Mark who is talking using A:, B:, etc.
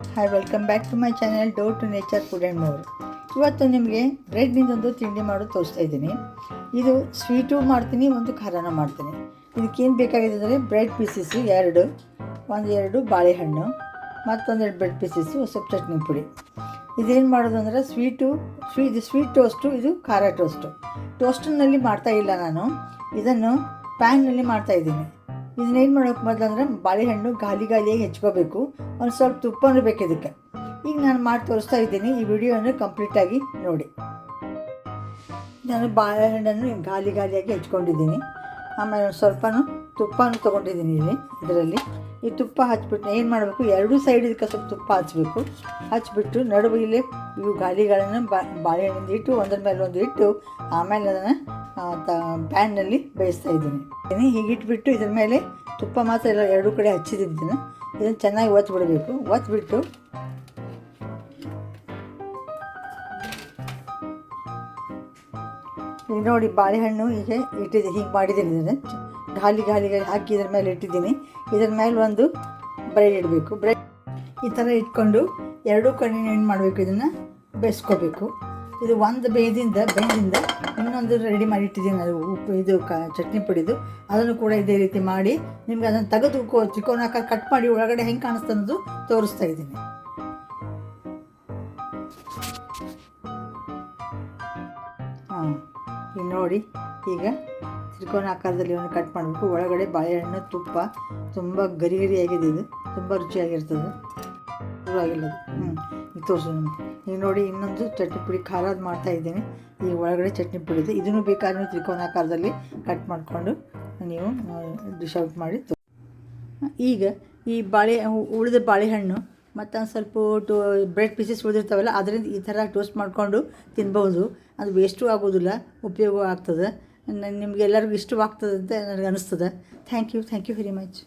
A: Hi, welcome back to my channel do to nature food and more. ಇವತ್ತು ನಿಮಗೆ ಬ್ರೆಡ್ನಿಂದೊಂದು ತಿಂಡಿ ಮಾಡೋದು ತೋರಿಸ್ತಾ ಇದ್ದೀನಿ. ಇದು ಸ್ವೀಟು ಮಾಡ್ತೀನಿ, ಒಂದು ಖಾರನೂ ಮಾಡ್ತೀನಿ. ಇದಕ್ಕೇನು ಬೇಕಾಗಿದೆ ಅಂದರೆ ಬ್ರೆಡ್ ಪೀಸಸ್ಸು ಎರಡು ಬಾಳೆಹಣ್ಣು, ಮತ್ತೊಂದೆರಡು ಬ್ರೆಡ್ ಪೀಸಸ್ಸು, ಸ್ವಲ್ಪ ಚಟ್ನಿ ಪುಡಿ. ಇದೇನು ಮಾಡೋದು ಅಂದರೆ ಇದು ಸ್ವೀಟ್ ಟೋಸ್ಟು, ಇದು ಖಾರ ಟೋಸ್ಟಿನಲ್ಲಿ ಮಾಡ್ತಾಯಿಲ್ಲ ನಾನು, ಇದನ್ನು ಪ್ಯಾನ್ನಲ್ಲಿ ಮಾಡ್ತಾಯಿದ್ದೀನಿ. ಇದನ್ನೇನು ಮಾಡೋಕ್ಕೆ ಮೊದಲಂದ್ರೆ ಬಾಳೆಹಣ್ಣು ಗಾಲಿಯಾಗಿ ಹೆಚ್ಕೋಬೇಕು, ಒಂದು ಸ್ವಲ್ಪ ತುಪ್ಪನೂ ಬೇಕು ಇದಕ್ಕೆ. ಈಗ ನಾನು ಮಾಡಿ ತೋರಿಸ್ತಾ ಇದ್ದೀನಿ, ಈ ವಿಡಿಯೋನ ಕಂಪ್ಲೀಟಾಗಿ ನೋಡಿ. ನಾನು ಬಾಳೆಹಣ್ಣನ್ನು ಗಾಲಿಯಾಗಿ ಹೆಚ್ಕೊಂಡಿದ್ದೀನಿ. ಆಮೇಲೆ ಒಂದು ಸ್ವಲ್ಪನೂ ತುಪ್ಪನೂ ತೊಗೊಂಡಿದ್ದೀನಿ. ಇದರಲ್ಲಿ ಈ ತುಪ್ಪ ಹಚ್ಬಿಟ್ಟು ಏನು ಮಾಡಬೇಕು, ಎರಡೂ ಸೈಡ್ ಇದಕ್ಕೆ ಸ್ವಲ್ಪ ತುಪ್ಪ ಹಚ್ಬಿಟ್ಟು ನಡುವೆ ಇಲ್ಲಿ ಇವು ಗಾಲಿಗಳನ್ನು ಬಾಳೆಹಣ್ಣಿಂದ ಇಟ್ಟು ಒಂದರ ಮೇಲೆ ಒಂದು ಇಟ್ಟು ಆಮೇಲೆ ಅದನ್ನು ಪ್ಯಾನ್ನಲ್ಲಿ ಬೇಯಿಸ್ತಾ ಇದ್ದೀನಿ. ಹೀಗಿಟ್ಬಿಟ್ಟು ಇದ್ರ ಮೇಲೆ ತುಪ್ಪ ಮಾತ್ರ ಎಲ್ಲ ಎರಡೂ ಕಡೆ ಹಚ್ಚಿದ್ದೀನಿ. ಇದನ್ನು ಚೆನ್ನಾಗಿ ಒತ್ತಿಬಿಡಬೇಕು. ಒತ್ತಿಬಿಟ್ಟು ಈಗ ನೋಡಿ, ಬಾಳೆಹಣ್ಣು ಈಗ ಇಟ್ಟಿದ್ದೀನಿ, ಹೀಗೆ ಮಾಡಿದ್ದೀನಿ. ಇದನ್ನು ಗಾಲಿ ಹಾಕಿ ಇದ್ರ ಮೇಲೆ ಇಟ್ಟಿದ್ದೀನಿ. ಇದ್ರ ಮೇಲೆ ಒಂದು ಬ್ರೆಡ್ ಇಡಬೇಕು. ಬ್ರೆಡ್ ಈ ಥರ ಇಟ್ಕೊಂಡು ಎರಡೂ ಕಡೆ ಏನು ಮಾಡಬೇಕು, ಇದನ್ನು ಬೇಯಿಸ್ಕೋಬೇಕು. ಇದು ಒಂದು ಬೆಂದಿಂದ ಇನ್ನೊಂದು ರೆಡಿ ಮಾಡಿ ಇಟ್ಟಿದ್ದೀನಿ. ಅದು ಚಟ್ನಿ ಪುಡಿದು, ಅದನ್ನು ಕೂಡ ಇದೇ ರೀತಿ ಮಾಡಿ ನಿಮ್ಗೆ ಅದನ್ನು ತೆಗೆದು ತ್ರಿಕೋನಾಕಾರ ಕಟ್ ಮಾಡಿ ಒಳಗಡೆ ಹೆಂಗೆ ಕಾಣಿಸ್ತಾ ಅನ್ನೋದು ತೋರಿಸ್ತಾ ಇದ್ದೀನಿ. ಈಗ ನೋಡಿ, ಈಗ ತ್ರಿಕೋನ ಆಕಾರದಲ್ಲಿ ಒಂದು ಕಟ್ ಮಾಡಬೇಕು. ಒಳಗಡೆ ಬಾಳೆಹಣ್ಣು ತುಪ್ಪ ತುಂಬ ಗರಿಯಾಗಿದೆ. ಇದು ತುಂಬ ರುಚಿಯಾಗಿರ್ತದೆ. ಆಗಿಲ್ಲ ಈಗ ತೋರಿಸು. ಈಗ ನೋಡಿ, ಇನ್ನೊಂದು ಚಟ್ನಿ ಪುಡಿ ಖಾರದ್ದು ಮಾಡ್ತಾಯಿದ್ದೀನಿ. ಈಗ ಒಳಗಡೆ ಚಟ್ನಿ ಪುಡಿ ಇದೆ. ಇದನ್ನು ಬೇಕಾದ್ರೆ ನೀವು ತ್ರಿಕೋನ ಆಕಾರದಲ್ಲಿ ಕಟ್ ಮಾಡಿಕೊಂಡು ನೀವು ಡಿಶ್ ಔಟ್ ಮಾಡಿ. ಈಗ ಈ ಉಳಿದ ಬಾಳೆಹಣ್ಣು ಮತ್ತು ಒಂದು ಸ್ವಲ್ಪ ಬ್ರೆಡ್ ಪೀಸಸ್ ಉಳಿದಿರ್ತಾವಲ್ಲ, ಅದರಿಂದ ಈ ಥರ ಟೋಸ್ಟ್ ಮಾಡಿಕೊಂಡು ತಿನ್ಬೋದು. ಅದು ವೇಸ್ಟು ಆಗೋದಿಲ್ಲ, ಉಪಯೋಗ ಆಗ್ತದೆ. ನಿಮಗೆಲ್ಲರಿಗೂ ಇಷ್ಟವಾಗ್ತದೆ ಅಂತ ನನಗೆ ಅನಿಸ್ತದೆ. Thank you very much.